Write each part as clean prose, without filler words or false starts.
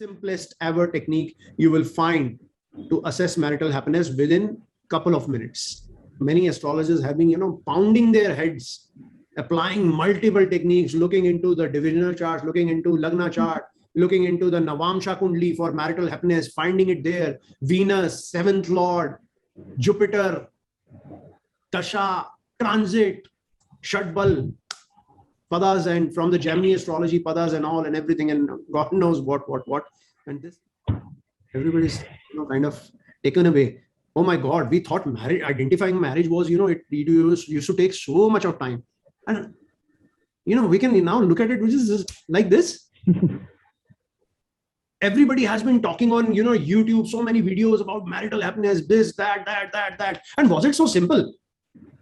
simplest ever technique you will find to assess marital happiness within couple of minutes. Many astrologers have been, pounding their heads, applying multiple techniques, looking into the divisional chart, looking into Lagna chart, looking into the Navamsha Kundli for marital happiness, finding it there. Venus, seventh lord, Jupiter, Kasha, transit, Shadbal, Padas, and from the Gemini astrology, Padas and all and everything, and God knows what. And this, everybody's kind of taken away. Oh my God, we thought identifying marriage was, it used to take so much of time. And, we can now look at it, which is just like this. Everybody has been talking on, YouTube, so many videos about marital happiness, this, that. And was it so simple?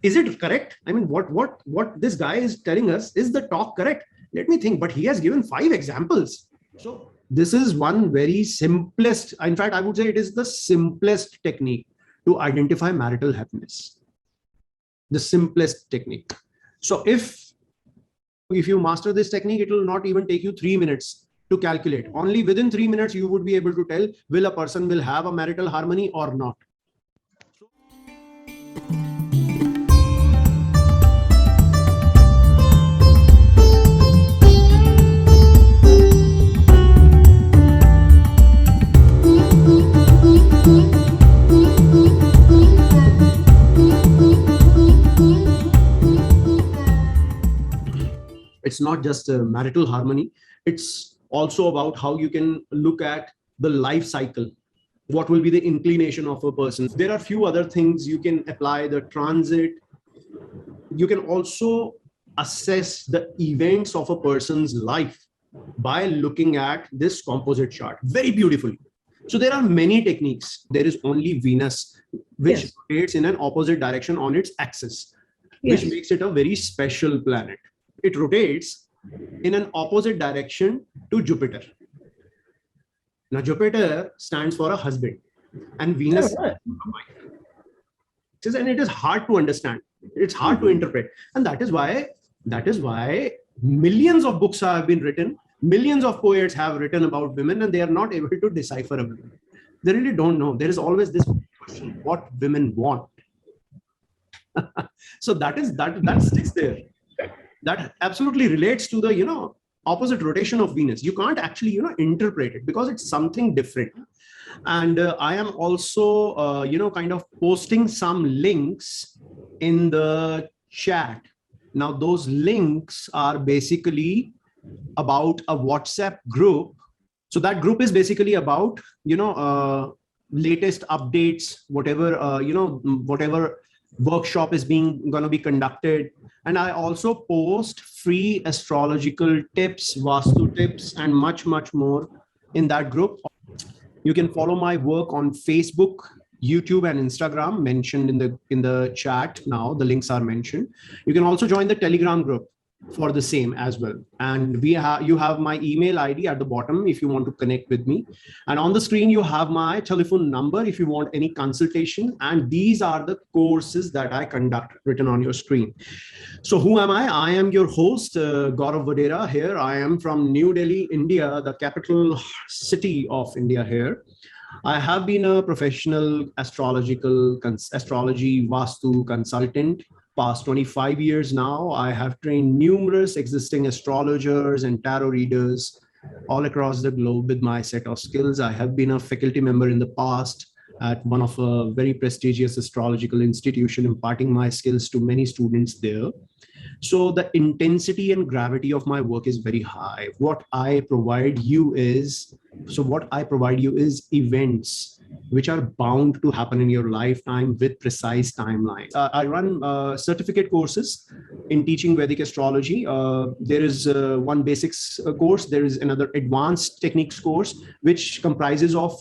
Is it correct? I mean, what this guy is telling us, is the talk correct? Let me think, but he has given 5 examples. So this is one very simplest, in fact, I would say it is the simplest technique to identify marital happiness. The simplest technique. So if you master this technique, it will not even take you 3 minutes to calculate. Only within 3 minutes, you would be able to tell will a person will have a marital harmony or not. It's not just a marital harmony. It's also about how you can look at the life cycle. What will be the inclination of a person? There are few other things you can apply, the transit. You can also assess the events of a person's life by looking at this composite chart very beautifully. So there are many techniques. There is only Venus, which rotates in an opposite direction on its axis, which makes it a very special planet. It rotates in an opposite direction to Jupiter. Now, Jupiter stands for a husband and Venus stands for a wife. And it is hard to understand. It's hard to interpret. And that is why millions of books have been written. Millions of poets have written about women, and they are not able to decipher a woman. They really don't know. There is always this question, what women want. So that sticks there. That absolutely relates to the, opposite rotation of Venus. You can't actually, interpret it because it's something different. And I am also, kind of posting some links in the chat. Now, those links are basically about a WhatsApp group. So that group is basically about, latest updates, whatever, whatever workshop is going to be conducted. And I also post free astrological tips, Vastu tips, and much more in that group. You can follow my work on Facebook, YouTube, and Instagram, mentioned in the chat. Now the links are mentioned. You can also join the Telegram group for the same as well. And you have my email ID at the bottom if you want to connect with me. And on the screen, you have my telephone number if you want any consultation. And these are the courses that I conduct written on your screen. So who am I? I am your host, Gaurav Vadera here. I am from New Delhi, India, the capital city of India here. I have been a professional astrology Vastu consultant past 25 years now. I have trained numerous existing astrologers and tarot readers all across the globe with my set of skills. I have been a faculty member in the past at one of a very prestigious astrological institution, imparting my skills to many students there. So the intensity and gravity of my work is very high. What I provide you is events which are bound to happen in your lifetime with precise timelines. I run certificate courses in teaching Vedic astrology. There is one basics course. There is another advanced techniques course, which comprises of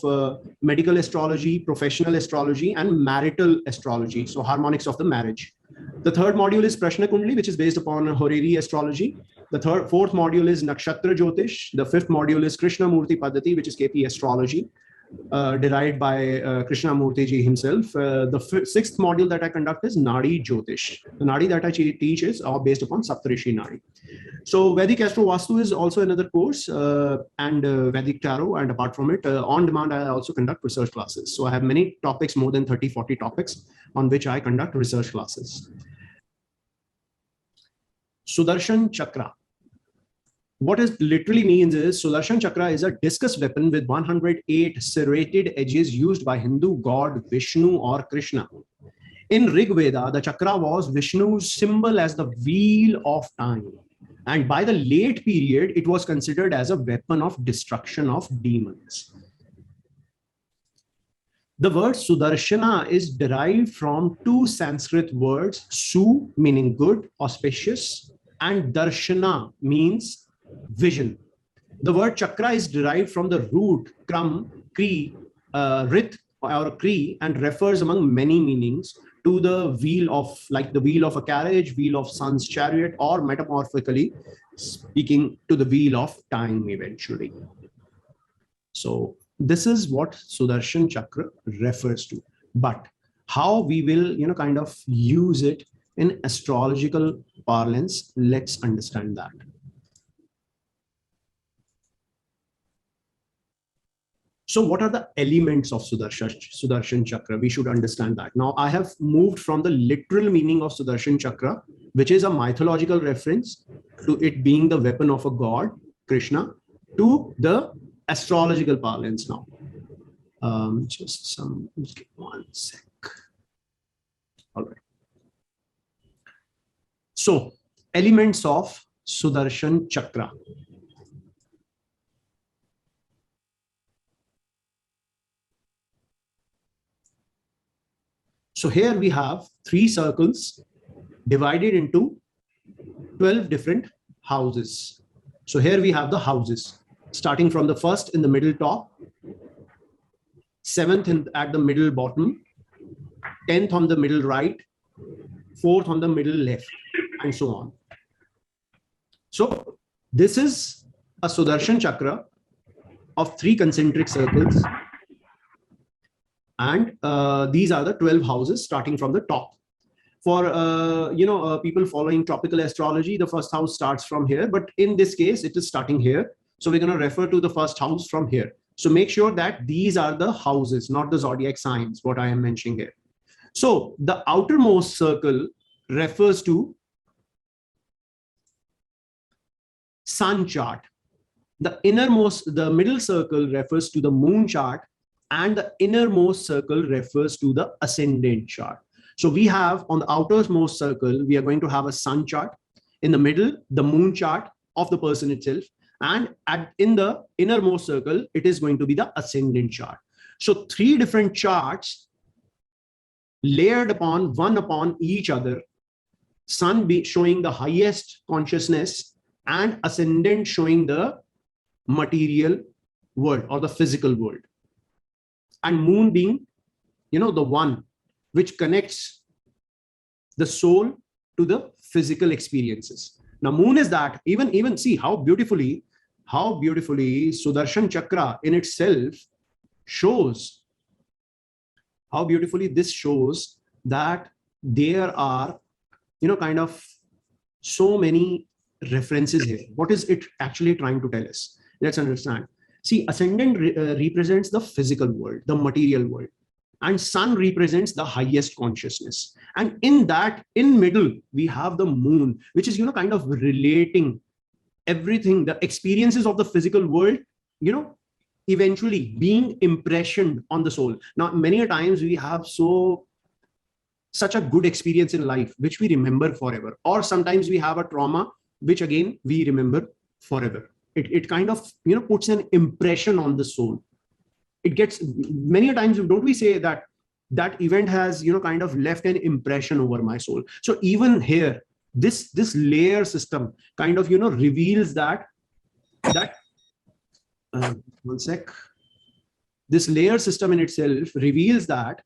medical astrology, professional astrology, and marital astrology. So harmonics of the marriage. The third module is Prashna Kundli, which is based upon Horary Astrology. The fourth module is Nakshatra Jyotish. The fifth module is Krishnamurthi Padatti, which is KP Astrology. derived by Krishnamurthi ji himself. The sixth module that I conduct is Nadi Jyotish. The Nadi that I teach is based upon Saptarishi Nadi. So Vedic Astro Vastu is also another course, and Vedic Tarot. And apart from it, on demand, I also conduct research classes. So I have many topics, more than 30, 40 topics on which I conduct research classes. Sudarshan Chakra. What it literally means is Sudarshan Chakra is a discus weapon with 108 serrated edges used by Hindu god Vishnu or Krishna. In Rig Veda, the chakra was Vishnu's symbol as the wheel of time. And by the late period, it was considered as a weapon of destruction of demons. The word Sudarshana is derived from two Sanskrit words, Su meaning good, auspicious, and Darshana means vision. The word chakra is derived from the root kram, kri, rit or kri, and refers among many meanings to the wheel of, like the wheel of a carriage, wheel of sun's chariot, or metamorphically speaking to the wheel of time eventually. So this is what Sudarshan Chakra refers to. But how we will, kind of use it in astrological parlance, let's understand that. So what are the elements of Sudarshan Chakra? We should understand that. Now, I have moved from the literal meaning of Sudarshan Chakra, which is a mythological reference to it being the weapon of a god, Krishna, to the astrological parlance now. Just one sec. All right. So, elements of Sudarshan Chakra. So here we have 3 circles divided into 12 different houses. So here we have the houses, starting from the first in the middle top, 7th at the middle bottom, 10th on the middle right, 4th on the middle left, and so on. So this is a Sudarshan Chakra of 3 concentric circles. And these are the 12 houses starting from the top. For people following tropical astrology, the first house starts from here, but in this case, it is starting here. So we're going to refer to the first house from here. So make sure that these are the houses, not the zodiac signs, what I am mentioning here. So the outermost circle refers to sun chart. The middle circle refers to the moon chart, and the innermost circle refers to the ascendant chart. So we have on the outermost circle, we are going to have a sun chart. In the middle, the moon chart of the person itself. And in the innermost circle, it is going to be the ascendant chart. So 3 different charts layered upon one upon each other. Sun showing the highest consciousness and ascendant showing the material world or the physical world. And moon being, the one which connects the soul to the physical experiences. Now, moon is that, even see how beautifully Sudarshan Chakra in itself shows, how beautifully this shows that there are, kind of so many references here. What is it actually trying to tell us? Let's understand. See, ascendant represents the physical world, the material world, and sun represents the highest consciousness. And in middle, we have the moon, which is, kind of relating everything, the experiences of the physical world, eventually being impressioned on the soul. Now, many a times we have such a good experience in life, which we remember forever. Or sometimes we have a trauma, which again, we remember forever. It kind of, puts an impression on the soul. It gets, many times, don't we say that event has, kind of left an impression over my soul. So even here, this layer system kind of, reveals that one sec. This layer system in itself reveals that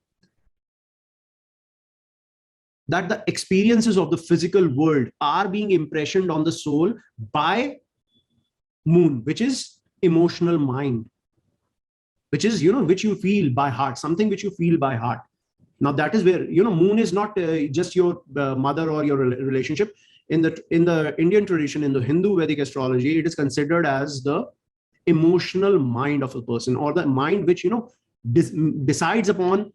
the experiences of the physical world are being impressioned on the soul by moon, which is emotional mind. which is, which you feel by heart, something which you feel by heart. Now that is where, moon is not just your mother or your relationship. In the Indian tradition, in the Hindu Vedic astrology, it is considered as the emotional mind of a person, or the mind which, decides upon,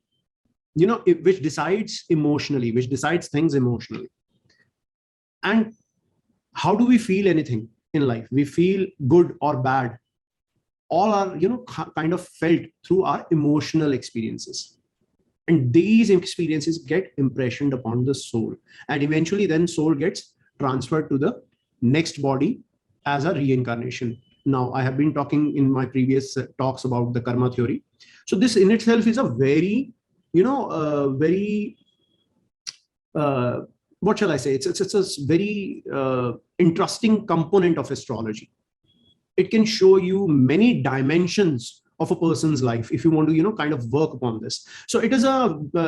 which decides emotionally, which decides things emotionally. And how do we feel anything in life? We feel good or bad. All are, kind of felt through our emotional experiences. And these experiences get impressioned upon the soul. And eventually then soul gets transferred to the next body as a reincarnation. Now, I have been talking in my previous talks about the karma theory. So this in itself is a very, what shall I say? It's a very interesting component of astrology. It can show you many dimensions of a person's life if you want to, kind of work upon this. So it is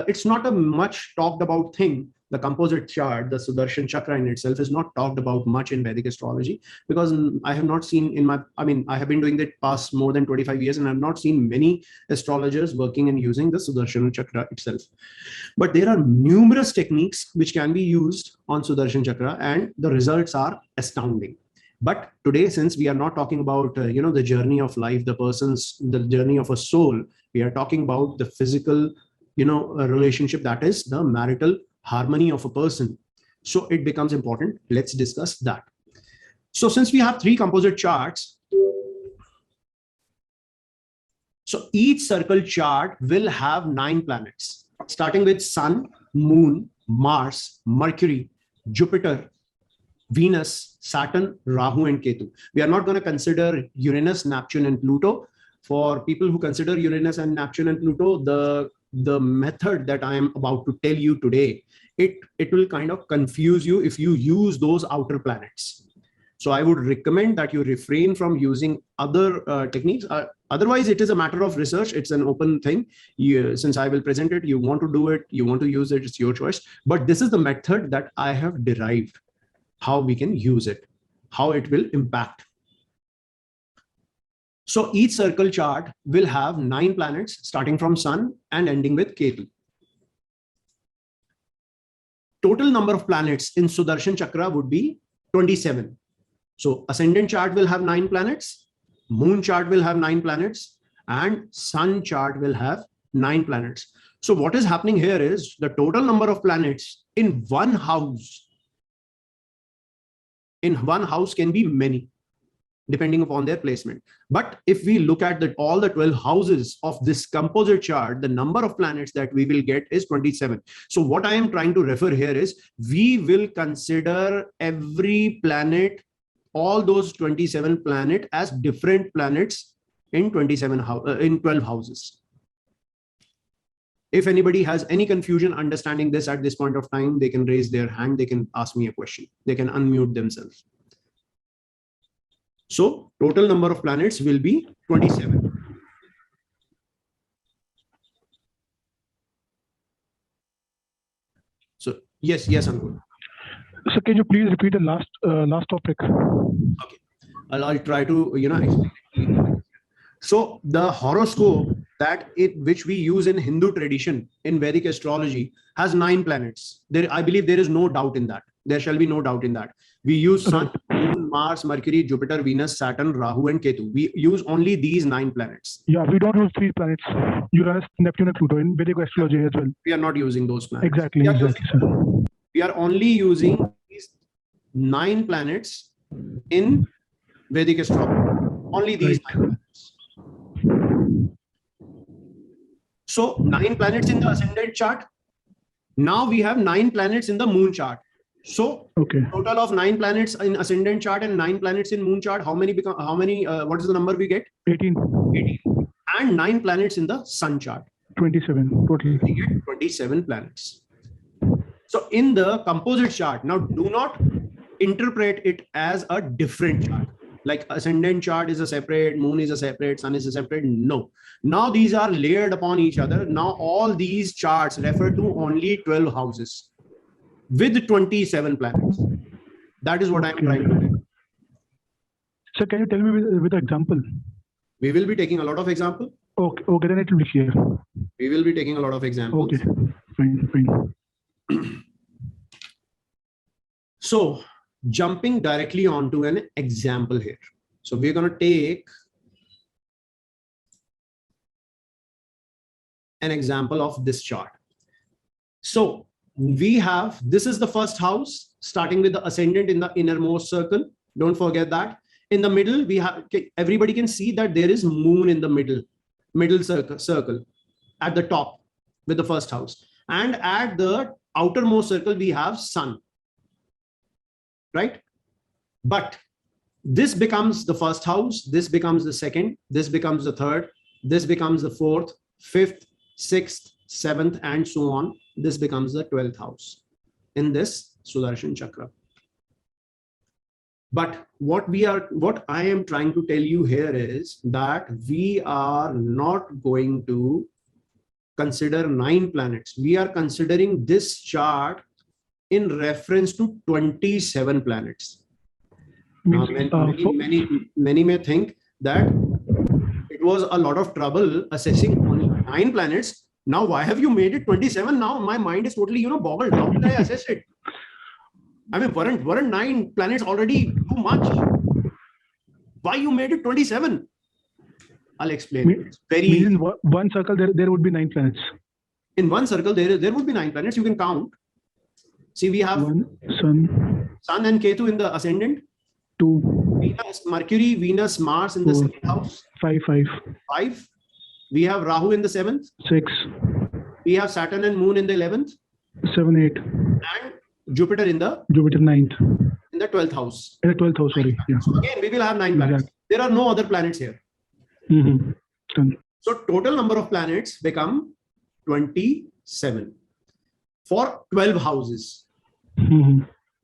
it's not a much talked about thing. The composite chart, the Sudarshan Chakra in itself is not talked about much in Vedic astrology, because I have not seen I have been doing that past more than 25 years and I've not seen many astrologers working and using the Sudarshan Chakra itself. But there are numerous techniques which can be used on Sudarshan Chakra and the results are astounding. But today, since we are not talking about, the journey of life, the journey of a soul, we are talking about the physical, relationship, that is the marital harmony of a person. So it becomes important. Let's discuss that. So since we have 3 composite charts, so each circle chart will have 9 planets, starting with Sun, Moon, Mars, Mercury, Jupiter, Venus, Saturn, Rahu, and Ketu. We are not going to consider Uranus, Neptune, and Pluto. For people who consider Uranus and Neptune and Pluto, the method that I am about to tell you today, it will kind of confuse you if you use those outer planets. So I would recommend that you refrain from using other techniques. Otherwise, it is a matter of research. It's an open thing. Since I will present it, you want to do it, you want to use it, it's your choice. But this is the method that I have derived, how we can use it, how it will impact. So each circle chart will have 9 planets starting from Sun and ending with Ketu. Total number of planets in Sudarshan Chakra would be 27. So ascendant chart will have 9 planets, moon chart will have 9 planets, and sun chart will have 9 planets. So what is happening here is the total number of planets in one house. In one house can be many, depending upon their placement. But if we look at all the 12 houses of this composite chart, the number of planets that we will get is 27. So what I am trying to refer here is we will consider every planet, all those 27 planets, as different planets in 12 houses. If anybody has any confusion understanding this at this point of time, they can raise their hand, they can ask me a question, they can unmute themselves. So total number of planets will be 27. So yes, Ankur. So can you please repeat the last topic? Okay, I'll try to explain. So the horoscope which we use in Hindu tradition in Vedic astrology has 9 planets. I believe there is no doubt in that. There shall be no doubt in that. We use Sun, Moon, Mars, Mercury, Jupiter, Venus, Saturn, Rahu, and Ketu. We use only these 9 planets. Yeah, we don't use 3 planets, Uranus, Neptune, and Pluto in Vedic astrology as well. We are not using those planets. Exactly. We are only using these 9 planets in Vedic astrology. Only these 9 planets. So 9 planets in the ascendant chart. Now we have 9 planets in the moon chart. So total of 9 planets in ascendant chart and 9 planets in moon chart. How many what is the number we get? 18. And 9 planets in the sun chart. 27 totally. We get 27 planets. So in the composite chart, now do not interpret it as a different chart. Like ascendant chart is a separate, moon is a separate, sun is a separate. No. Now these are layered upon each other. Now all these charts refer to only 12 houses with 27 planets. That is what I'm trying to do. So can you tell me with an example? We will be taking a lot of example. Okay, okay, then it will be clear. We will be taking a lot of examples. Okay, fine. So jumping directly onto an example here. So we're going to take an example of this chart. So we have, this is the first house, starting with the ascendant in the innermost circle. Don't forget that. In the middle, we have, everybody can see that there is moon in the middle circle at the top with the first house. And at the outermost circle, we have sun, right? But this becomes the first house, this becomes the second, this becomes the third, this becomes the fourth, fifth, sixth, seventh, and so on. This becomes the 12th house in this Sudarshan Chakra. But what I am trying to tell you here is that we are not going to consider 9 planets. We are considering this chart in reference to 27 planets. Now, many may think that it was a lot of trouble assessing only 9 planets. Now, why have you made it 27? Now my mind is totally, boggled. How did I assess it? I mean, weren't 9 planets already too much? Why you made it 27? I'll explain. It's very in one circle there would be 9 planets. In one circle there would be 9 planets. You can count. See, we have Sun and Ketu in the ascendant. 2. Venus, Mercury, Venus, Mars in the 2nd house. 5. We have Rahu in the 7th. 6. We have Saturn and Moon in the 11th. 7, 8. And Jupiter 9th. In the 12th house. In the 12th house, sorry. Yeah. So again, we will have 9 planets. Exactly. There are no other planets here. So total number of planets become 27 for 12 houses.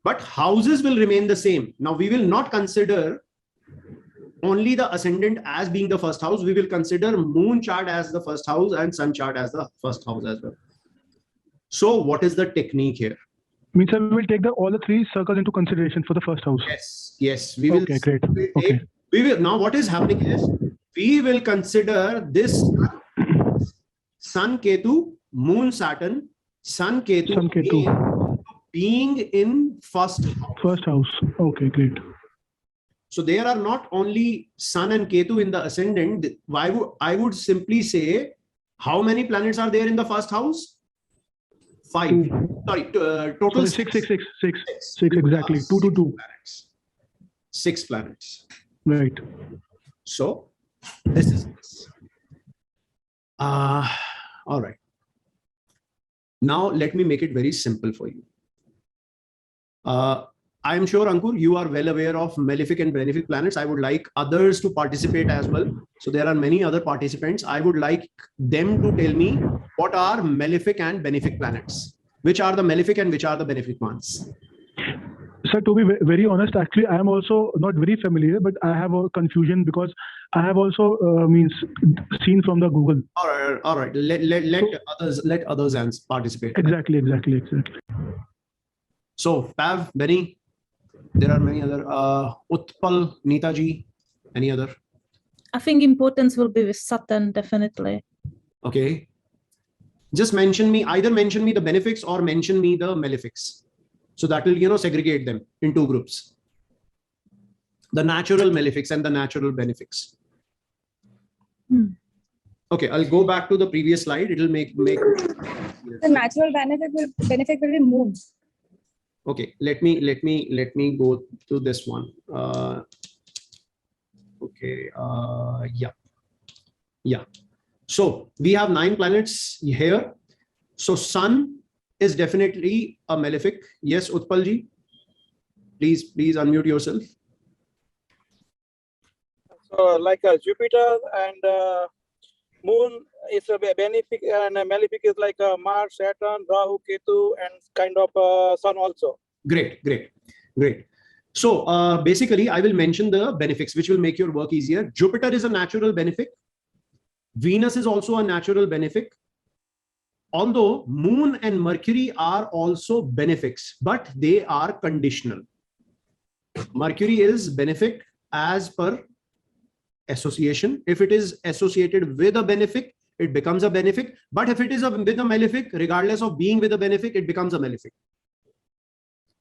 But houses will remain the same. Now we will not consider only the ascendant as being the first house. We will consider moon chart as the first house and sun chart as the first house as well. So what is the technique here? Means we will take all the 3 circles into consideration for the first house. Yes. We will. Okay, great. We will. Now what is happening is we will consider this Sun Ketu, Moon Saturn, Sun Ketu being in first house. Okay, great. So there are not only Sun and Ketu in the ascendant. I would simply say, how many planets are there in the first house? 5. Sorry, total 6 exactly. 2 to 2. 6 planets. Right. So this is this. All right. Now let me make it very simple for you. I am sure, Ankur, you are well aware of malefic and benefic planets. I would like others to participate as well. So there are many other participants. I would like them to tell me what are malefic and benefic planets. Which are the malefic and which are the benefic ones? Sir, to be very honest, actually, I am also not very familiar, but I have a confusion because I have also seen from the Google. All right. Let others participate. Exactly. So, Pav, Benny, there are many other. Utpal, Neetaji, any other? I think importance will be with Saturn, definitely. Okay. Just either mention me the benefics or mention me the malefics. So that will, segregate them in 2 groups. The natural malefics and the natural benefics. Okay, I'll go back to the previous slide. It will make the natural benefit will be moved. Okay, let me go to this one. Okay, yeah. So we have 9 planets here. So Sun is definitely a malefic. Yes, Utpalji, please unmute yourself. So like Jupiter and Moon is a benefic, and malefic is like Mars, Saturn, Rahu, Ketu, and kind of Sun also. Great. So basically, I will mention the benefics, which will make your work easier. Jupiter is a natural benefic. Venus is also a natural benefic. Although Moon and Mercury are also benefics, but they are conditional. Mercury is benefic as per association. If it is associated with a benefic, it becomes a benefic. But if it is with a malefic, regardless of being with a benefic, it becomes a malefic.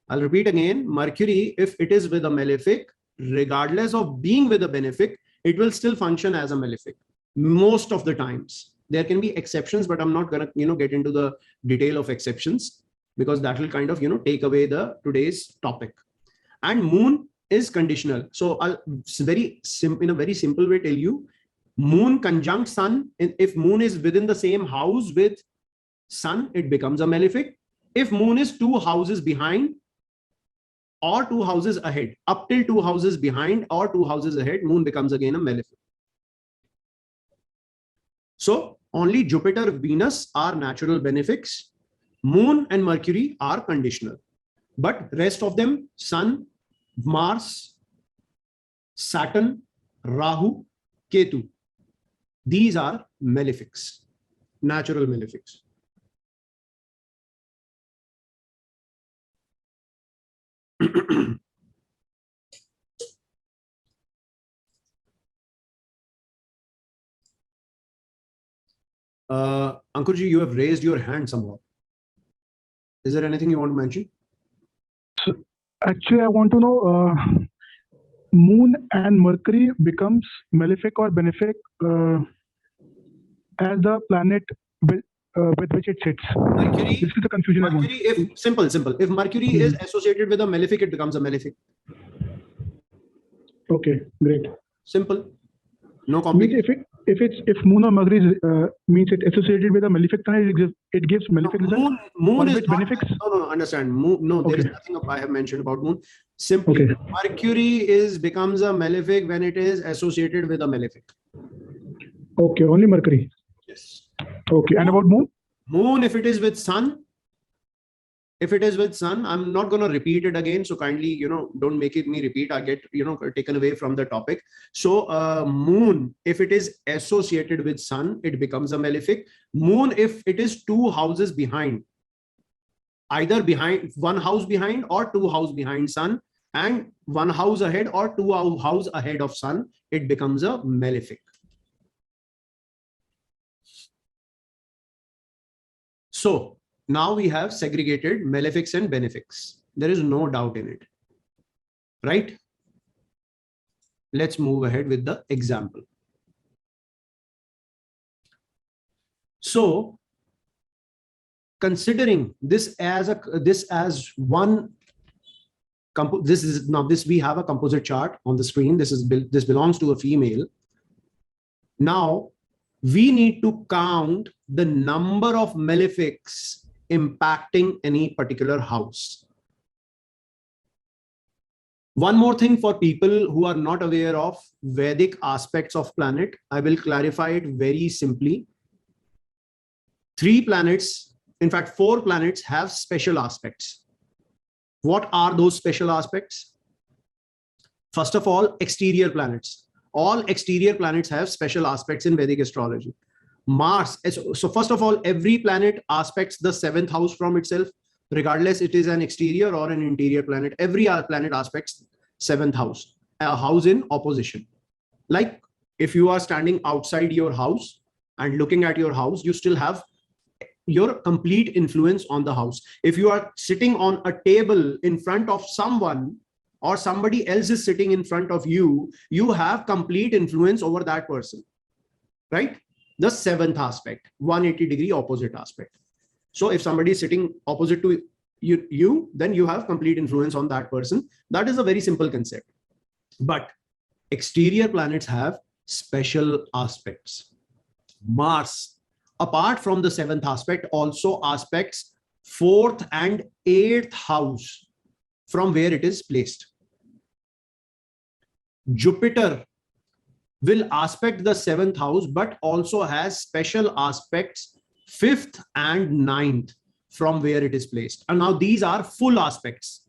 I'll repeat again. Mercury, if it is with a malefic, regardless of being with a benefic, it will still function as a malefic most of the times. There can be exceptions, but I'm not gonna get into the detail of exceptions, because that will kind of take away the today's topic. And moon is conditional. So I'll in a very simple way tell you, moon conjunct sun. If moon is within the same house with sun, it becomes a malefic. If moon is 2 houses behind or 2 houses ahead, up till 2 houses behind or 2 houses ahead, moon becomes again a malefic. So only Jupiter, Venus are natural benefics. Moon and Mercury are conditional. But rest of them, Sun, Mars, Saturn, Rahu, Ketu, these are malefics, natural malefics. Ankurji, you have raised your hand somehow. Is there anything you want to mention? So, actually, I want to know, Moon and Mercury becomes malefic or benefic as the planet with which it sits. Mercury, this is the confusion. Mercury, if simple. If Mercury is associated with a malefic, it becomes a malefic. Okay, great. Simple. No complication. If Moon or Mercury means it associated with a malefic, then it gives malefic result. Moon is not, benefics. No, understand. Moon, no, there is nothing I have mentioned about Moon. Simply, Mercury becomes a malefic when it is associated with a malefic. Okay, only Mercury. Yes. Okay, and about Moon? Moon, if it is with Sun, I'm not going to repeat it again. So kindly, don't make me repeat. I get, taken away from the topic. So Moon, if it is associated with Sun, it becomes a malefic. Moon, if it is 2 houses behind, either behind 1 house behind or 2 houses behind Sun, and 1 house ahead or 2 houses ahead of Sun, it becomes a malefic. So now we have segregated malefics and benefics. There is no doubt in it, right? Let's move ahead with the example. So considering this as one, we have a composite chart on the screen. This belongs to a female. Now we need to count the number of malefics impacting any particular house. One more thing for people who are not aware of Vedic aspects of planet, I will clarify it very simply. 3 planets, in fact 4 planets, have special aspects. What are those special aspects? First of all, exterior planets. All exterior planets have special aspects in Vedic astrology. Mars, so first of all, every planet aspects the 7th house from itself, regardless it is an exterior or an interior planet. Every planet aspects 7th house, a house in opposition. Like if you are standing outside your house and looking at your house, you still have your complete influence on the house. If you are sitting on a table in front of someone, or somebody else is sitting in front of you, you have complete influence over that person, right? The 7th aspect, 180-degree opposite aspect. So if somebody is sitting opposite to you, then you have complete influence on that person. That is a very simple concept. But exterior planets have special aspects. Mars, apart from the 7th aspect, also aspects 4th and 8th house from where it is placed. Jupiter will aspect the 7th house, but also has special aspects 5th and 9th from where it is placed. And now these are full aspects.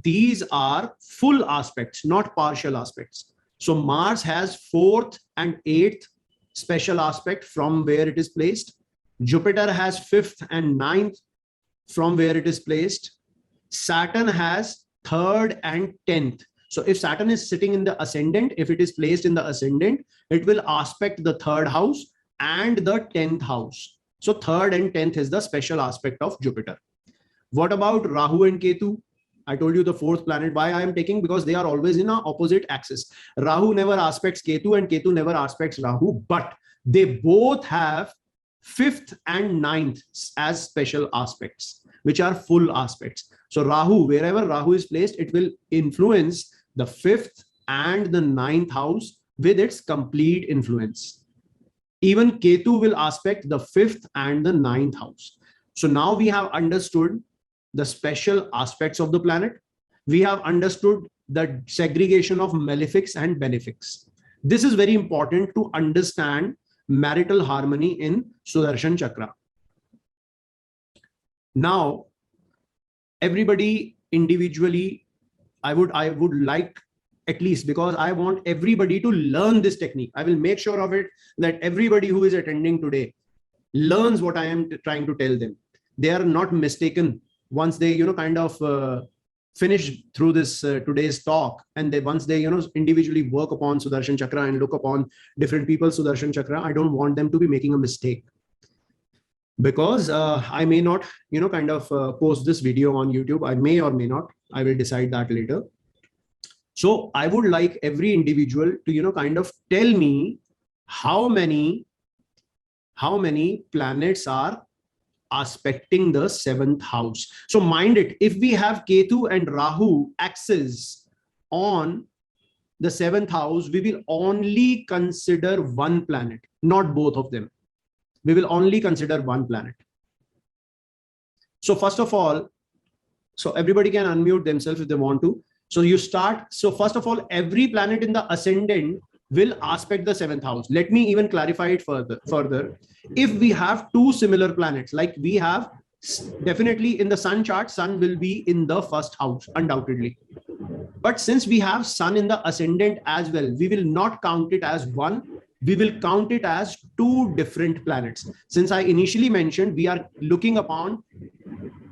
These are full aspects, not partial aspects. So Mars has 4th and 8th special aspect from where it is placed. Jupiter has 5th and 9th from where it is placed. Saturn has 3rd and 10th. So if Saturn is sitting in the ascendant, if it is placed in the ascendant, it will aspect the third house and the 10th house. So third and 10th is the special aspect of Jupiter. What about Rahu and Ketu? I told you the fourth planet. Why I am taking? Because they are always in an opposite axis. Rahu never aspects Ketu and Ketu never aspects Rahu, but they both have 5th and 9th as special aspects, which are full aspects. So Rahu, wherever Rahu is placed, it will influence the 5th and the 9th house with its complete influence. Even Ketu will aspect the 5th and the 9th house. So now we have understood the special aspects of the planet. We have understood the segregation of malefics and benefics. This is very important to understand marital harmony in Sudarshan Chakra. Now, everybody individually, I would like, at least because I want everybody to learn this technique. I will make sure of it that everybody who is attending today learns what I am trying to tell them. They are not mistaken once they, kind of finish through this today's talk, and they once they, individually work upon Sudarshan Chakra and look upon different people's Sudarshan Chakra, I don't want them to be making a mistake. Because I may not, kind of post this video on YouTube. I may or may not. I will decide that later. So I would like every individual to, kind of tell me how many planets are aspecting the 7th house. So mind it, if we have Ketu and Rahu axis on the 7th house, we will only consider one planet, not both of them. We will only consider one planet. So first of all, so everybody can unmute themselves if they want to. So you start. So first of all, every planet in the ascendant will aspect the 7th house. Let me even clarify it further. If we have two similar planets, like we have definitely in the sun chart, sun will be in the 1st house, undoubtedly. But since we have sun in the ascendant as well, we will not count it as one. We will count it as two different planets. Since I initially mentioned, we are looking upon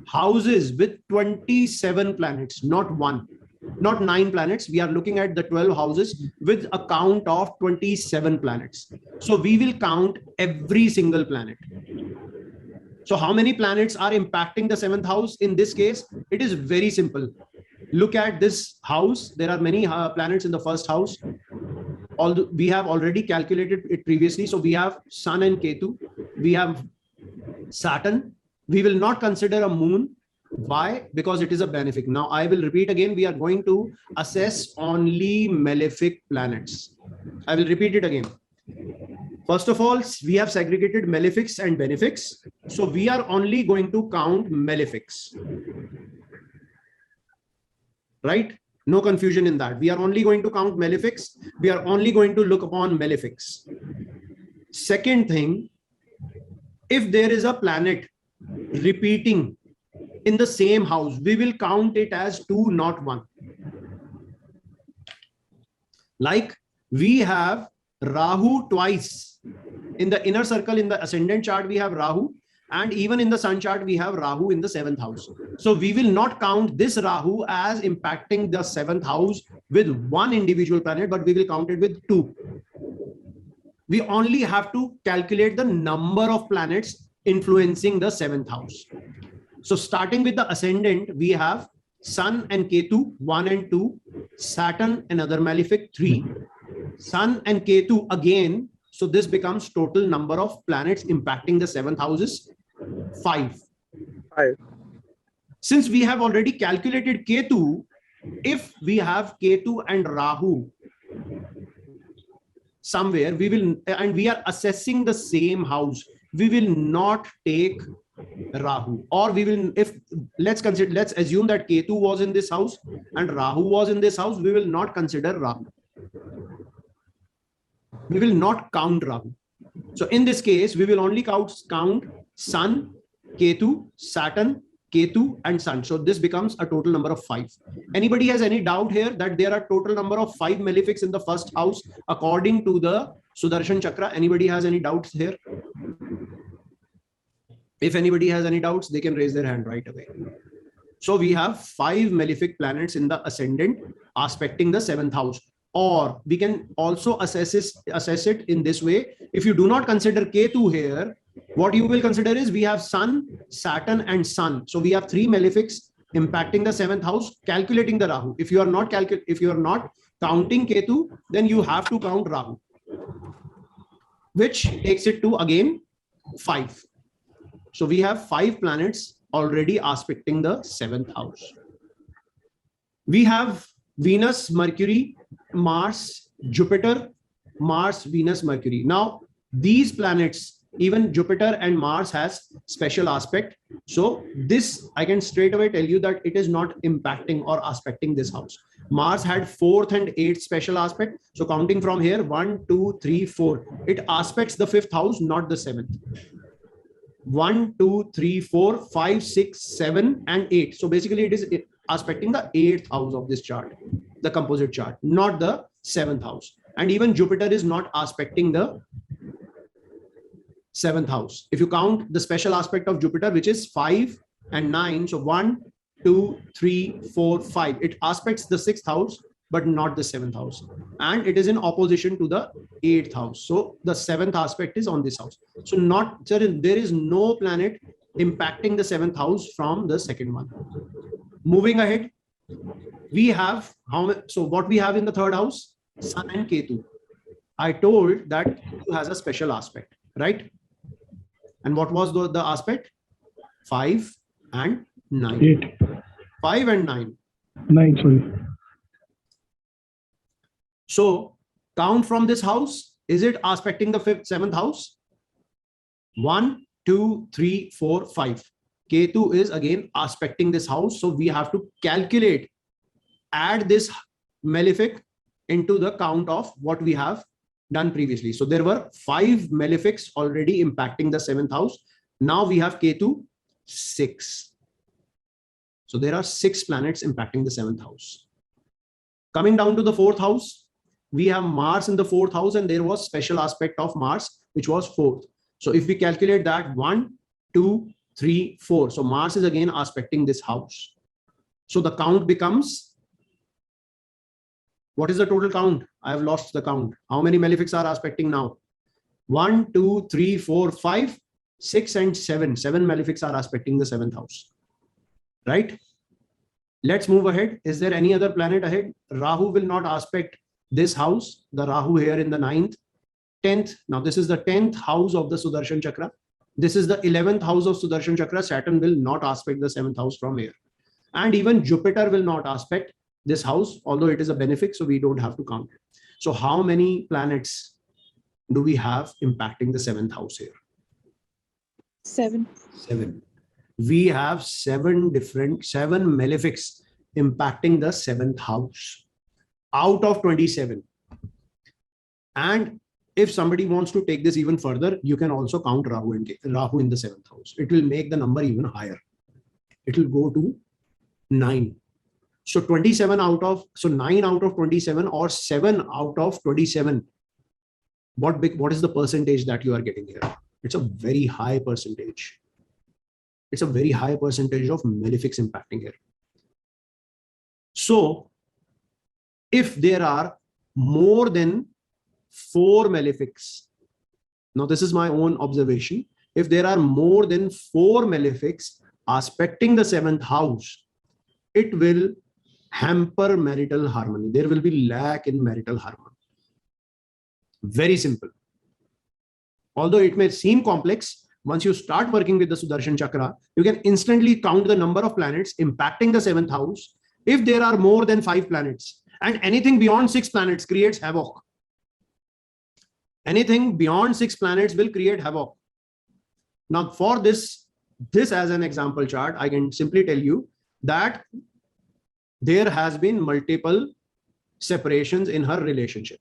houses with 27 planets, not one, not 9 planets. We are looking at the 12 houses with a count of 27 planets. So we will count every single planet. So how many planets are impacting the 7th house? In this case, it is very simple. Look at this house. There are many planets in the 1st house. Although we have already calculated it previously. So we have Sun and Ketu. We have Saturn. We will not consider a moon. Why? Because it is a benefic. Now I will repeat again. We are going to assess only malefic planets. I will repeat it again. First of all, we have segregated malefics and benefics. So we are only going to count malefics. Right? No confusion in that. We are only going to count malefics. We are only going to look upon malefics. Second thing, if there is a planet repeating in the same house, we will count it as 2, not 1. Like we have Rahu twice. In the inner circle, in the ascendant chart, we have Rahu. And even in the sun chart, we have Rahu in the 7th house. So we will not count this Rahu as impacting the 7th house with one individual planet, but we will count it with 2. We only have to calculate the number of planets influencing the 7th house. So starting with the ascendant, we have Sun and Ketu, 1 and 2, Saturn, another malefic, 3, Sun and Ketu again. So this becomes total number of planets impacting the 7th houses, 5. Since we have already calculated Ketu, if we have Ketu and Rahu somewhere, we will, and we are assessing the same house, we will not take Rahu, or we will, if let's assume that Ketu was in this house and Rahu was in this house, we will not consider Rahu. We will not count Rahu. So in this case, we will only count Sun, Ketu, Saturn, Ketu, and Sun. So this becomes a total number of 5. Anybody has any doubt here that there are total number of 5 malefics in the 1st house according to the Sudarshan Chakra? Anybody has any doubts here? If anybody has any doubts, they can raise their hand right away. So we have 5 malefic planets in the ascendant aspecting the 7th house. Or we can also assess it in this way. If you do not consider Ketu here, what you will consider is we have Sun, Saturn, and Sun. So we have 3 malefics impacting the 7th house, calculating the Rahu. If you are not counting Ketu, then you have to count Rahu, which takes it to again 5. So we have 5 planets already aspecting the 7th house. We have Venus, Mercury, Mars, Jupiter, Mars, Venus, Mercury. Now, these planets, even Jupiter and Mars has special aspect. So this, I can straight away tell you that it is not impacting or aspecting this house. Mars had 4th and 8th special aspect. So counting from here, 1, 2, 3, 4. It aspects the 5th house, not the 7th. 1, 2, 3, 4, 5, 6, 7, and 8. So basically it is aspecting the 8th house of this chart, the composite chart, not the 7th house. And even Jupiter is not aspecting the 7th house. If you count the special aspect of Jupiter, which is 5 and 9, so 1, 2, 3, 4, 5, it aspects the 6th house, but not the 7th house. And it is in opposition to the 8th house. So the 7th aspect is on this house. So there is no planet impacting the 7th house from the second one. Moving ahead, we have so what we have in the 3rd house, Sun and Ketu. I told that Ketu has a special aspect, right? And what was the aspect? 5 and 9. 8. 5 and 9. 9, sorry. So count from this house. Is it aspecting the 7th house? 1, 2, 3, 4, 5. Ketu is again aspecting this house. So we have to calculate, add this malefic into the count of what we have done previously. So there were 5 malefics already impacting the 7th house. Now we have Ketu 6. So there are 6 planets impacting the 7th house. Coming down to the 4th house, we have Mars in the 4th house, and there was special aspect of Mars, which was 4th. So if we calculate that, 1, 2, 3, 4. So Mars is again aspecting this house. So the count becomes, what is the total count? I have lost the count. How many malefics are aspecting now? 1, 2, 3, 4, 5, 6, and 7. 7 malefics are aspecting the 7th house. Right? Let's move ahead. Is there any other planet ahead? Rahu will not aspect this house. The Rahu here in the 9th, 10th. Now this is the 10th house of the Sudarshan Chakra. This is the 11th house of Sudarshan Chakra. Saturn will not aspect the 7th house from here. And even Jupiter will not aspect this house, although it is a benefic, so we don't have to count it. So how many planets do we have impacting the 7th house here? 7. 7. We have 7 malefics impacting the 7th house out of 27. And if somebody wants to take this even further, you can also count Rahu in the 7th house. It will make the number even higher. It will go to 9. So 9 out of 27 or 7 out of 27. What is the percentage that you are getting here? It's a very high percentage. It's a very high percentage of malefics impacting here. So if there are more than 4 malefics, now this is my own observation, if there are more than 4 malefics aspecting the 7th house, it will hamper marital harmony. There will be lack in marital harmony. Very simple. Although it may seem complex, once you start working with the Sudarshan Chakra, you can instantly count the number of planets impacting the 7th house. If there are more than 5 planets, and anything beyond 6 planets creates havoc. Anything beyond 6 planets will create havoc. Now for this as an example chart, I can simply tell you that there has been multiple separations in her relationship.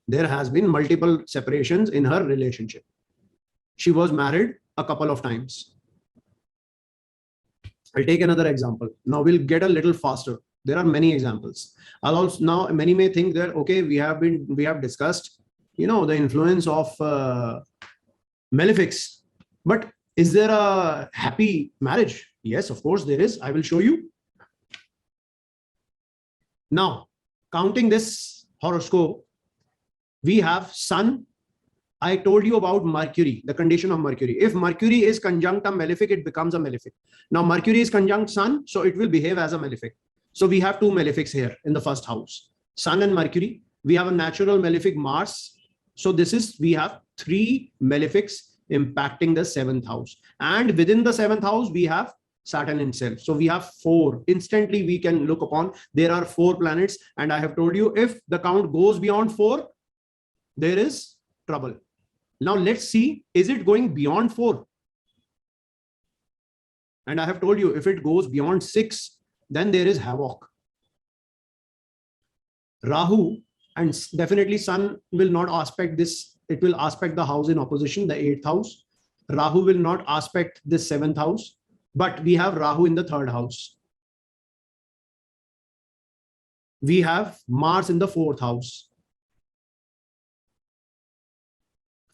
There has been multiple separations in her relationship. She was married a couple of times. I'll take another example. Now we'll get a little faster. There are many examples. I'll also, now many may think that, okay, we have discussed, the influence of malefics, but is there a happy marriage? Yes, of course there is. I will show you. Now, counting this horoscope, we have Sun. I told you about Mercury, the condition of Mercury. If Mercury is conjunct a malefic, it becomes a malefic. Now, Mercury is conjunct Sun, so it will behave as a malefic. So we have two malefics here in the first house, Sun and Mercury. We have a natural malefic, Mars. So we have three malefics impacting the seventh house. And within the seventh house, we have Saturn itself. So we have four. Instantly, we can look upon, there are four planets. And I have told you, if the count goes beyond four, there is trouble. Now let's see, is it going beyond 4? And I have told you, if it goes beyond 6, then there is havoc. Rahu, and definitely Sun will not aspect this. It will aspect the house in opposition, the 8th house. Rahu will not aspect this 7th house, but we have Rahu in the 3rd house. We have Mars in the 4th house.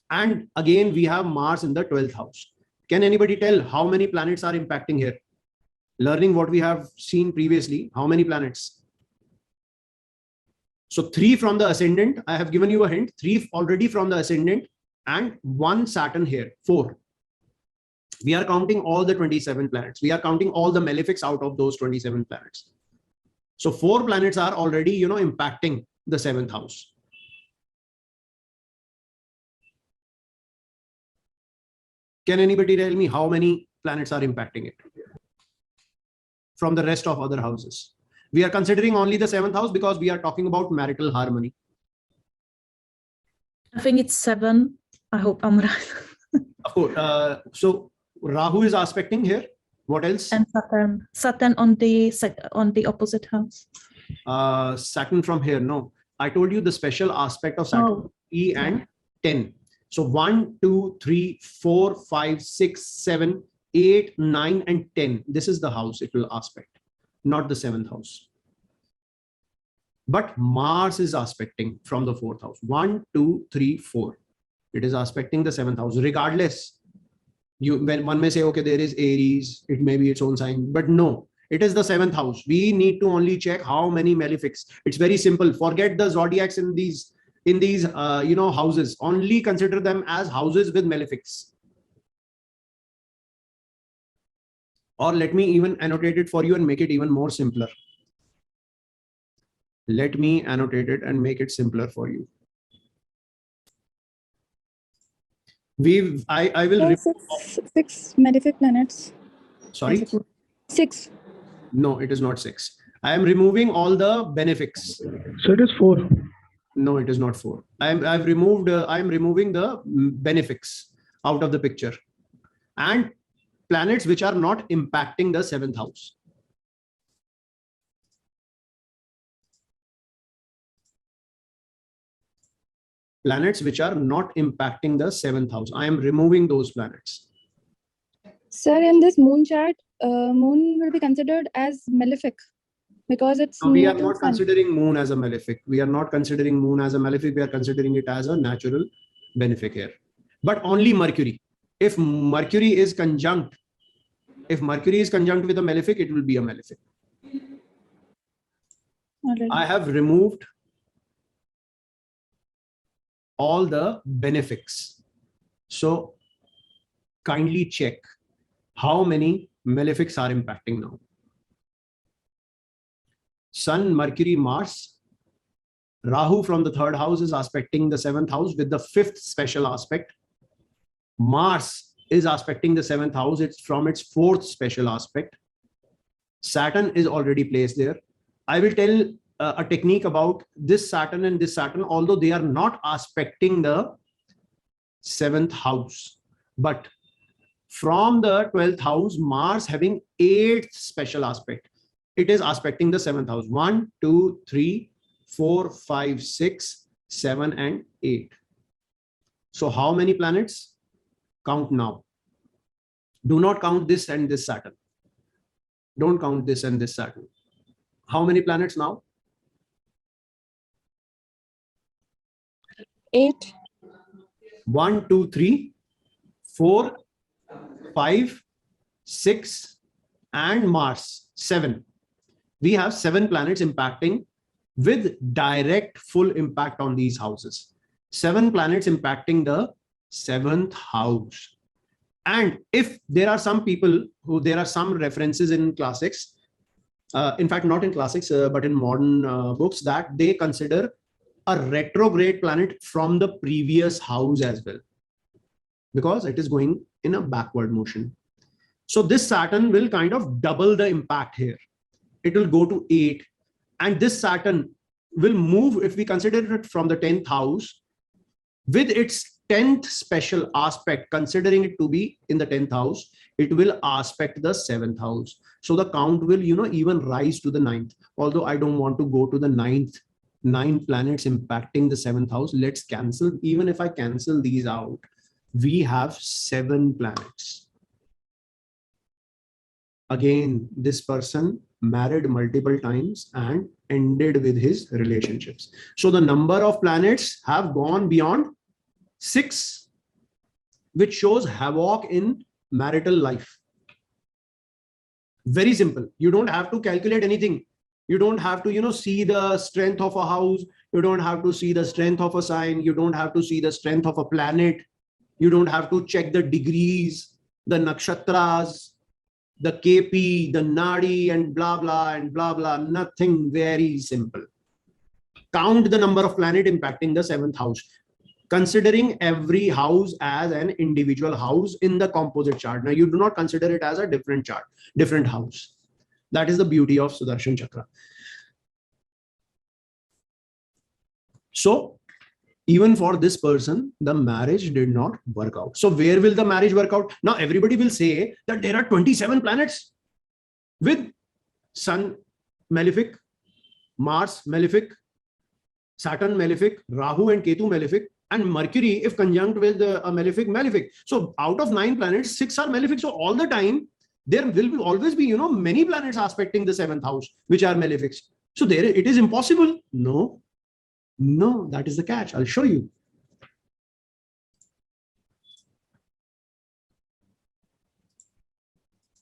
And again, we have Mars in the 12th house. Can anybody tell how many planets are impacting here? Learning what we have seen previously, how many planets? So 3 from the ascendant. I have given you a hint. 3 already from the ascendant and 1 Saturn here, 4. We are counting all the 27 planets. We are counting all the malefics out of those 27 planets. So 4 planets are already, impacting the 7th house. Can anybody tell me how many planets are impacting it from the rest of other houses? We are considering only the 7th house because we are talking about marital harmony. I think it's 7. I hope I'm right. Of course. So Rahu is aspecting here. What else? And Saturn. Saturn on the opposite house. Saturn from here. No, I told you the special aspect of Saturn, E and 10. So 1, 2, 3, 4, 5, 6, 7, 8, 9, and 10. This is the house it will aspect, not the 7th house. But Mars is aspecting from the 4th house. 1, 2, 3, 4. It is aspecting the 7th house. Regardless, when one may say, okay, there is Aries, it may be its own sign, but no, it is the 7th house. We need to only check how many malefics. It's very simple. Forget the zodiacs in these houses. Only consider them as houses with malefics. Or let me even annotate it for you and make it even more simpler. Let me annotate it and make it simpler for you. I will six malefic planets. Sorry? 6. No, it is not 6. I am removing all the benefics. So it is 4. No, it is not 4. I am removing the benefics out of the picture and planets which are not impacting the 7th house. Planets which are not impacting the 7th house. I am removing those planets. Sir, in this moon chart, moon will be considered as malefic because it's. No, we are not considering moon as a malefic. We are not considering moon as a malefic. We are considering it as a natural benefic here. But only Mercury. If Mercury is conjunct with a malefic, it will be a malefic. Alright. I have removed all the benefics. So kindly check how many malefics are impacting now. Sun, Mercury, Mars. Rahu from the 3rd house is aspecting the 7th house with the 5th special aspect. Mars is aspecting the 7th house. It's from its 4th special aspect. Saturn is already placed there. I will tell a technique about this Saturn and this Saturn, although they are not aspecting the 7th house. But from the 12th house, Mars having 8th special aspect, it is aspecting the 7th house. 1, 2, 3, 4, 5, 6, 7, and 8. So how many planets? Count now. Do not count this and this Saturn. Don't count this and this Saturn. How many planets now? 8. 1, 2, 3, 4, 5, 6, and Mars, 7. We have 7 planets impacting with direct full impact on these houses. 7 planets impacting the 7th house. And if there are some people who, there are some references in classics, in fact, not in classics, but in modern books, that they consider a retrograde planet from the previous house as well, because it is going in a backward motion. So this Saturn will kind of double the impact here. It will go to 8. And this Saturn will move, if we consider it from the 10th house, with its 10th special aspect, considering it to be in the 10th house, it will aspect the 7th house. So the count will, even rise to the 9th. Although I don't want to go to the 9th, 9 planets impacting the 7th house. Let's cancel. Even if I cancel these out, we have 7 planets. Again, this person married multiple times and ended with his relationships. So the number of planets have gone beyond 6, which shows havoc in marital life. Very simple. You don't have to calculate anything. You don't have to, see the strength of a house. You don't have to see the strength of a sign. You don't have to see the strength of a planet. You don't have to check the degrees, the nakshatras, the KP, the Nadi, and blah, blah, and blah, blah. Nothing. Very simple. Count the number of planets impacting the 7th house, considering every house as an individual house in the composite chart. Now, you do not consider it as a different chart, different house. That is the beauty of Sudarshan Chakra. So, even for this person, the marriage did not work out. So where will the marriage work out? Now, everybody will say that there are 27 planets with Sun Malefic, Mars Malefic, Saturn Malefic, Rahu and Ketu Malefic, and Mercury, if conjunct with a Malefic. So out of 9 planets, 6 are Malefic. So all the time, there will always be, many planets aspecting the 7th house, which are Malefics. So there, it is impossible. No, that is the catch. I'll show you.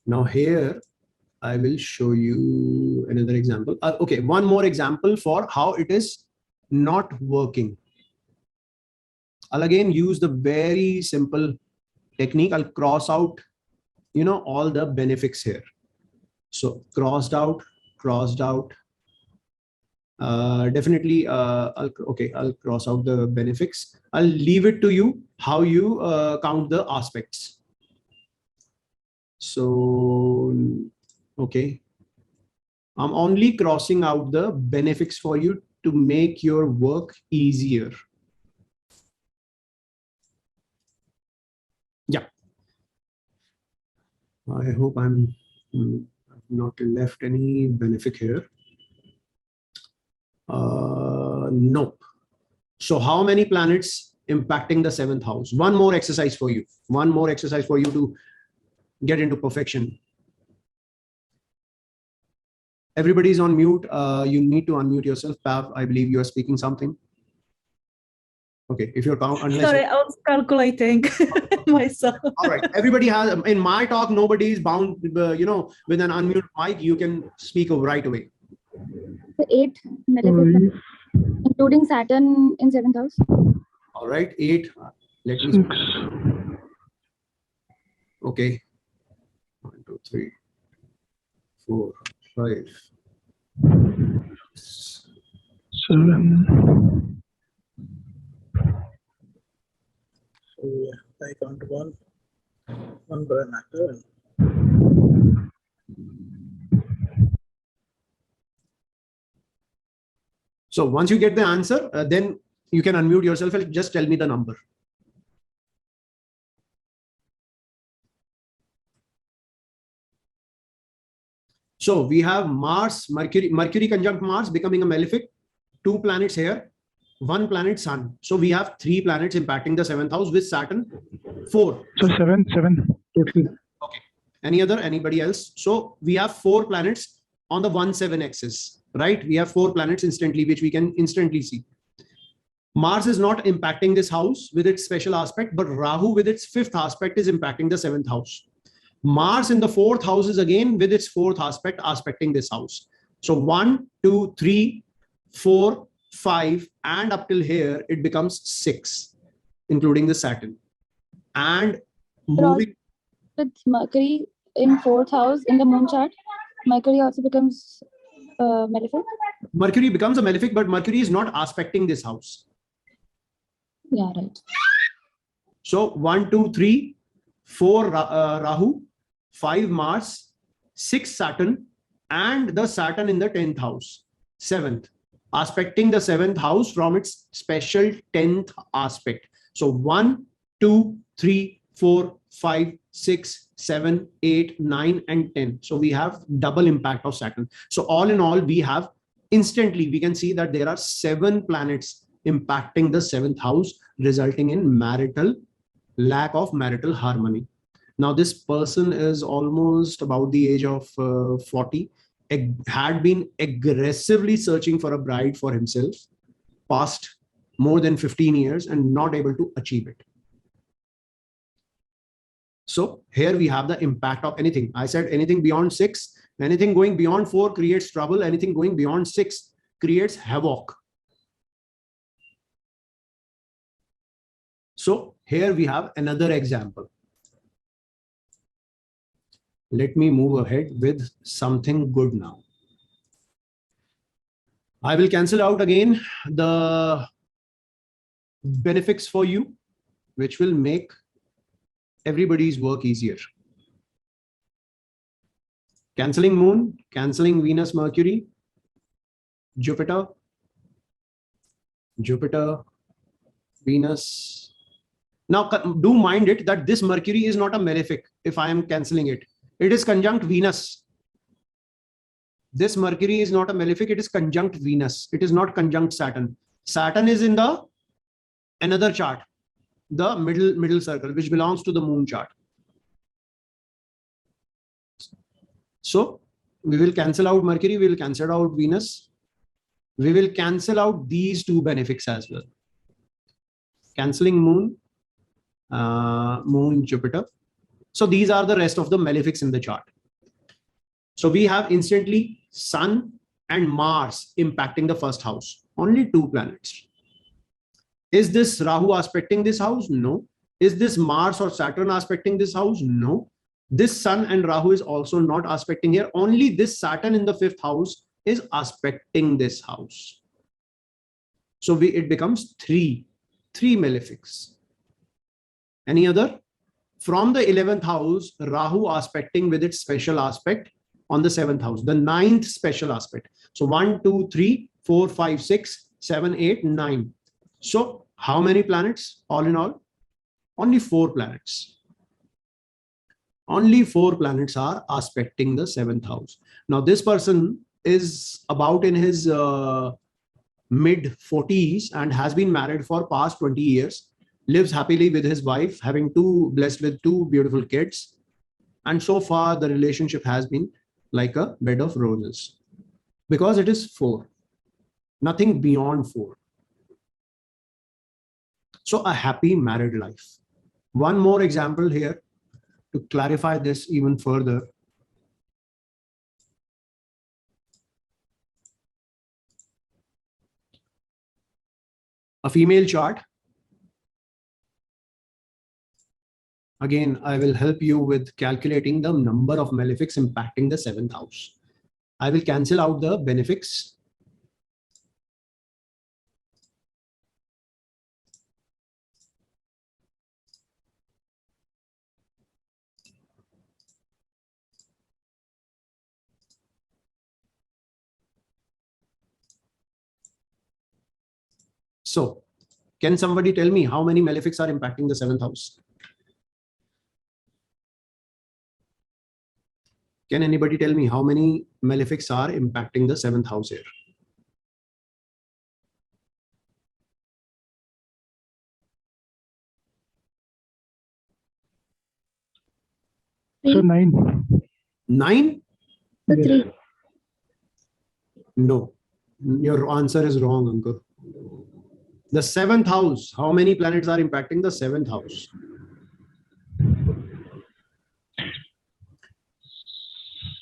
Now here, I will show you another example. Okay, one more example for how it is not working. I'll again use the very simple technique. I'll cross out, all the benefics here. So crossed out. Definitely, I'll cross out the benefics. I'll leave it to you how you count the aspects. So, okay. I'm only crossing out the benefics for you to make your work easier. Yeah. I hope I've not left any benefic here. Nope. So how many planets impacting the 7th house? One more exercise for you. One more exercise for you to get into perfection. Everybody's on mute. You need to unmute yourself. Pav, I believe you are speaking something. Okay, if you're sorry, I was calculating myself. All right, everybody has, in my talk, nobody is bound, with an unmute mic. You can speak right away. The 8 Malefic, including Saturn in 7th house. All right, 8. Let me speak. Okay. 1, 2, 3, 4, 5, 7. So I count 1 by an actor. So once you get the answer, then you can unmute yourself and just tell me the number. So we have Mars, Mercury conjunct Mars becoming a malefic, 2 planets here, 1 planet Sun. So we have 3 planets impacting the 7th house with Saturn, 4. So 7 totally. Okay. Anybody else? So we have 4 planets on the 1-7 axis, right? We have 4 planets instantly, which we can instantly see. Mars is not impacting this house with its special aspect, but Rahu with its 5th aspect is impacting the 7th house. Mars in the 4th house is again with its 4th aspect aspecting this house. So 1, 2, 3, 4, 5, and up till here, it becomes 6, including the Saturn. And moving with Mercury in 4th house in the moon chart, Mercury also becomes malefic. Mercury becomes a malefic, but Mercury is not aspecting this house. Yeah, right. So 1, 2, 3, 4 Rahu, 5 Mars, 6 Saturn, and the Saturn in the 10th house, 7th, aspecting the 7th house from its special 10th aspect. So 1, 2, 3, 4, 5, 6, 7, 8, 9, and 10. So we have double impact of Saturn. So all in all, we have instantly, we can see that there are 7 planets impacting the 7th house, resulting in lack of marital harmony. Now, this person is almost about the age of 40, had been aggressively searching for a bride for himself, past more than 15 years and not able to achieve it. So here we have the impact of anything. I said anything beyond 6, anything going beyond 4 creates trouble, anything going beyond 6 creates havoc. So here we have another example. Let me move ahead with something good now. I will cancel out again the benefics for you, which will make everybody's work easier. Cancelling Moon, cancelling Venus, Mercury, Jupiter, Venus. Now, do mind it that this Mercury is not a malefic if I am cancelling it. It is conjunct Venus. This Mercury is not a malefic, it is conjunct Venus. It is not conjunct Saturn. Saturn is in the another chart, the middle circle, which belongs to the moon chart. So we will cancel out Mercury, we will cancel out Venus. We will cancel out these 2 benefics as well. Cancelling Moon, Moon, Jupiter. So these are the rest of the malefics in the chart. So we have instantly Sun and Mars impacting the first house. Only 2 planets. Is this Rahu aspecting this house? No. Is this Mars or Saturn aspecting this house? No. This Sun and Rahu is also not aspecting here. Only this Saturn in the 5th house is aspecting this house. So it becomes 3 malefics. Any other? From the 11th house, Rahu aspecting with its special aspect on the 7th house, the 9th special aspect. So 1, 2, 3, 4, 5, 6, 7, 8, 9. So how many planets all in all? Only 4 planets. Only 4 planets are aspecting the 7th house. Now this person is about in his mid 40s and has been married for past 20 years, lives happily with his wife, blessed with 2 beautiful kids. And so far the relationship has been like a bed of roses because it is 4, nothing beyond 4. So a happy married life. One more example here to clarify this even further. A female chart. Again, I will help you with calculating the number of malefics impacting the 7th house. I will cancel out the benefics. So, can somebody tell me how many malefics are impacting the 7th house? Can anybody tell me how many malefics are impacting the 7th house here? So 9. 9? So 3. No, your answer is wrong, Ankur. The 7th house, how many planets are impacting the 7th house?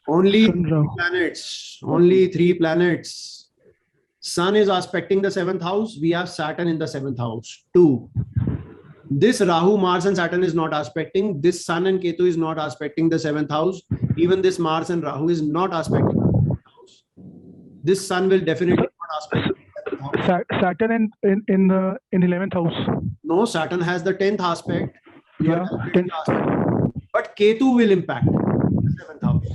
Only Sun, 3 Rahu. planets. Only 3 planets. Sun is aspecting the 7th house. We have Saturn in the 7th house. 2. This Rahu, Mars and Saturn is not aspecting. This Sun and Ketu is not aspecting the 7th house. Even this Mars and Rahu is not aspecting the 7th house. This Sun will definitely not aspect the 7th house. Saturn in 11th house. No, Saturn has the 10th aspect. Yeah, 10th aspect. But Ketu will impact the 7th house.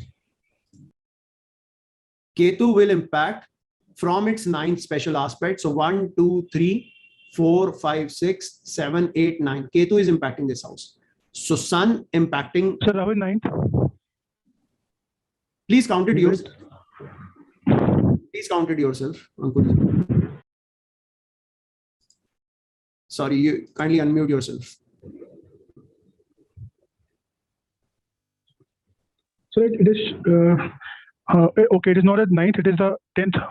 Ketu will impact from its 9th special aspect. So 1, 2, 3, 4, 5, 6, 7, 8, 9. Ketu is impacting this house. So Sun impacting. So Rahu 9th. Please count it yourself. Please count it yourself, Ankur. Sorry, you kindly unmute yourself. So it is okay. It is not at 9th. It is the 10th.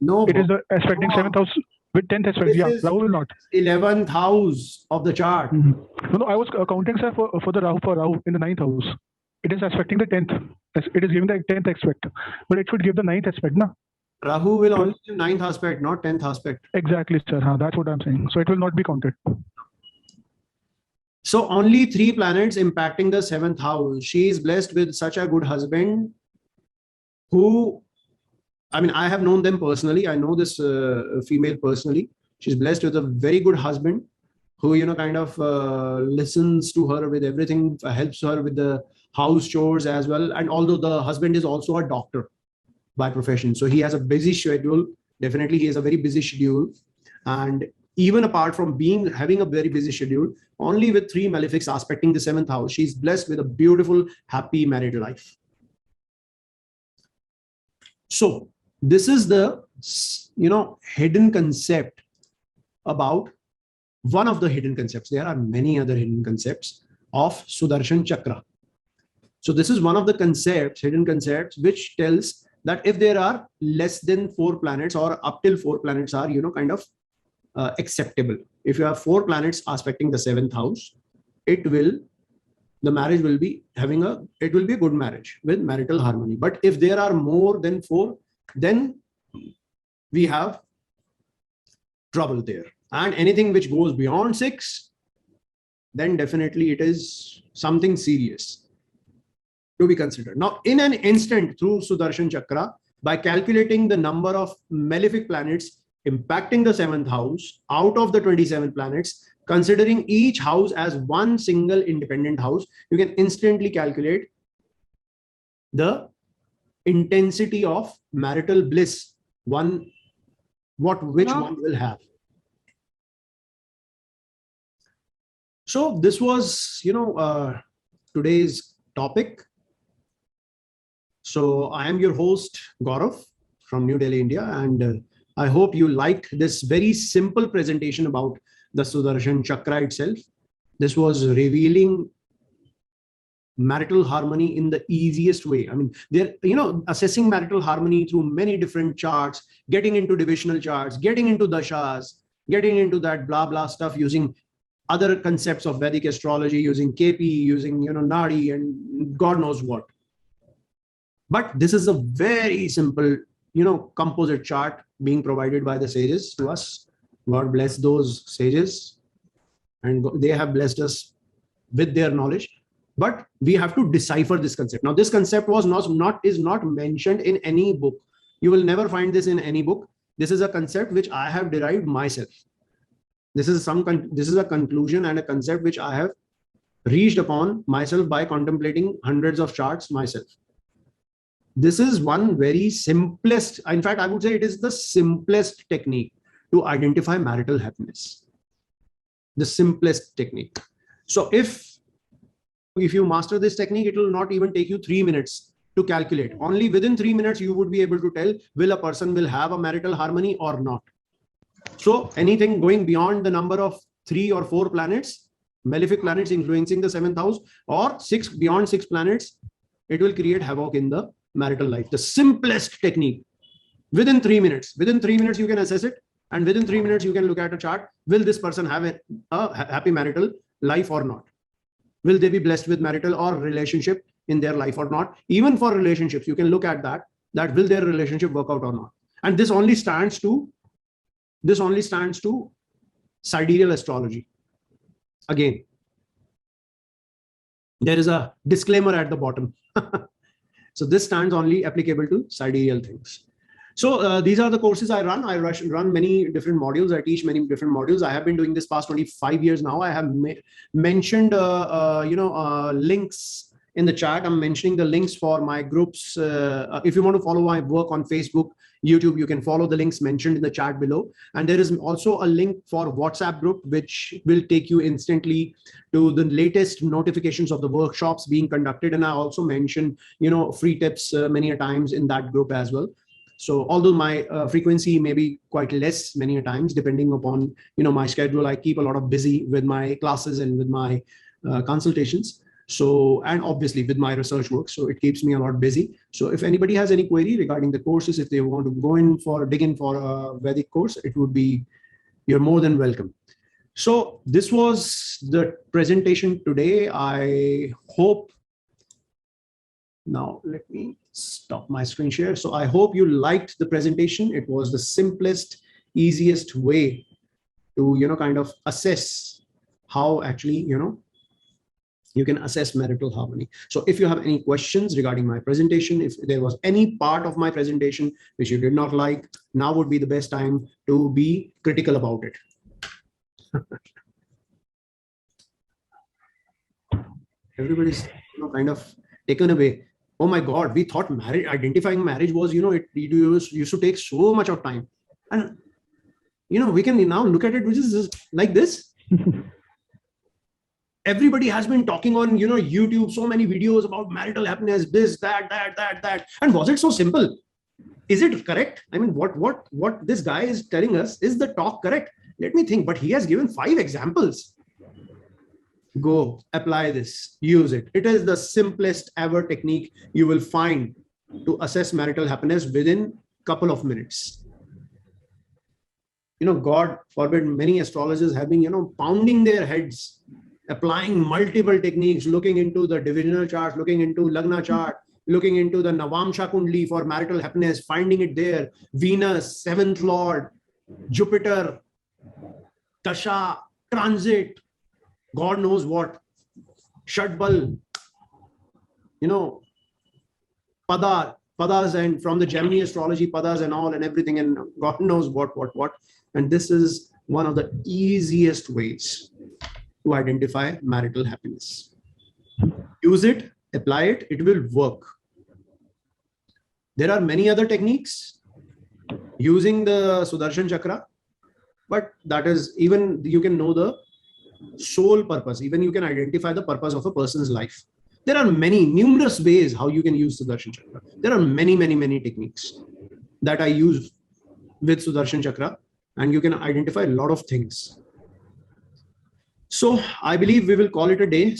No, it is the aspecting 7th house with 10th aspect. Yeah, Rahu will not. 11th house of the chart. No, I was counting, sir, for the Rahu in the 9th house. It is aspecting the 10th. It is giving the 10th aspect, but it should give the 9th aspect, na? Rahu will only give 9th aspect, not 10th aspect. Exactly, sir. That's what I'm saying. So it will not be counted. So only 3 planets impacting the 7th house. She is blessed with such a good husband who, I mean, I have known them personally. I know this female personally. She's blessed with a very good husband who, kind of listens to her with everything, helps her with the house chores as well. And although the husband is also a doctor by profession, so he has a busy schedule. Definitely, he has a very busy schedule. And even apart from having a very busy schedule, only with 3 malefics aspecting the 7th house, she's blessed with a beautiful, happy married life. So this is the, hidden concept about one of the hidden concepts. There are many other hidden concepts of Sudarshan Chakra. So this is one of the concepts, hidden concepts, which tells that if there are less than 4 planets or up till 4 planets are, acceptable. If you have 4 planets aspecting the 7th house, the marriage will be it will be a good marriage with marital harmony. But if there are more than 4, then we have trouble there. And anything which goes beyond 6, then definitely it is something serious to be considered. Now, in an instant through Sudarshan Chakra, by calculating the number of malefic planets impacting the 7th house out of the 27 planets, considering each house as one single independent house, you can instantly calculate the intensity of marital bliss, which one will have. So this was, today's topic. So I am your host, Gaurav from New Delhi, India, and I hope you like this very simple presentation about the Sudarshan Chakra itself. This was revealing marital harmony in the easiest way. I mean, assessing marital harmony through many different charts, getting into divisional charts, getting into dashas, getting into that blah, blah stuff using other concepts of Vedic astrology, using KP, using, Nadi and God knows what. But this is a very simple, composite chart being provided by the sages to us. God bless those sages, and they have blessed us with their knowledge. But we have to decipher this concept. Now, this concept is not mentioned in any book. You will never find this in any book. This is a concept which I have derived myself. This is a conclusion and a concept which I have reached upon myself by contemplating hundreds of charts myself. This is one very simplest, in fact, I would say it is the simplest technique to identify marital happiness. The simplest technique. So if you master this technique, it will not even take you 3 minutes to calculate. Only within 3 minutes, you would be able to tell will a person will have a marital harmony or not. So anything going beyond the number of 3 or 4 planets, malefic planets influencing the 7th house, or beyond 6 planets, it will create havoc in the marital life. The simplest technique. Within 3 minutes. Within 3 minutes, you can assess it. And within 3 minutes, you can look at a chart. Will this person have a happy marital life or not? Will they be blessed with marital or relationship in their life or not? Even for relationships, you can look at that will their relationship work out or not? And this only stands to This only stands to sidereal astrology. Again, there is a disclaimer at the bottom. So this stands only applicable to sidereal things. So these are the courses I run. I run many different modules. I teach many different modules. I have been doing this past 25 years now. I have mentioned, links in the chat. I'm mentioning the links for my groups. If you want to follow my work on Facebook, YouTube, you can follow the links mentioned in the chat below. And there is also a link for WhatsApp group, which will take you instantly to the latest notifications of the workshops being conducted. And I also mention, free tips many a times in that group as well. So although my frequency may be quite less many a times, depending upon, my schedule, I keep a lot of busy with my classes and with my consultations. So, and obviously with my research work, so it keeps me a lot busy. So if anybody has any query regarding the courses, if they want to dig in for a Vedic course, you're more than welcome. So this was the presentation today. I hope, now let me stop my screen share. So I hope you liked the presentation. It was the simplest, easiest way to, kind of assess how actually, you can assess marital harmony. So if you have any questions regarding my presentation, if there was any part of my presentation which you did not like, now would be the best time to be critical about it. Everybody's kind of taken away. Oh my God, we thought identifying marriage was, it used to take so much of time. And, we can now look at it, which is like this. Everybody has been talking on, YouTube, so many videos about marital happiness, this, that. And was it so simple? Is it correct? I mean, what this guy is telling us, is the talk correct? Let me think, but he has given 5 examples. Go apply this, use it. It is the simplest ever technique you will find to assess marital happiness within a couple of minutes. God forbid, many astrologers have been, pounding their heads, applying multiple techniques, looking into the divisional charts, looking into Lagna chart, looking into the Navamsha Kundli for marital happiness, finding it there. Venus, 7th Lord, Jupiter, Kasha, transit, God knows what, Shadbal, Padas, and from the Gemini astrology, Padas and all and everything, and God knows what. And this is one of the easiest ways to identify marital happiness. Use it, apply it, it will work. There are many other techniques using the Sudarshan Chakra, but that is, even you can know the sole purpose, even you can identify the purpose of a person's life. There are numerous ways how you can use Sudarshan Chakra. There are many techniques that I use with Sudarshan Chakra, and you can identify a lot of things. So I believe we will call it a day.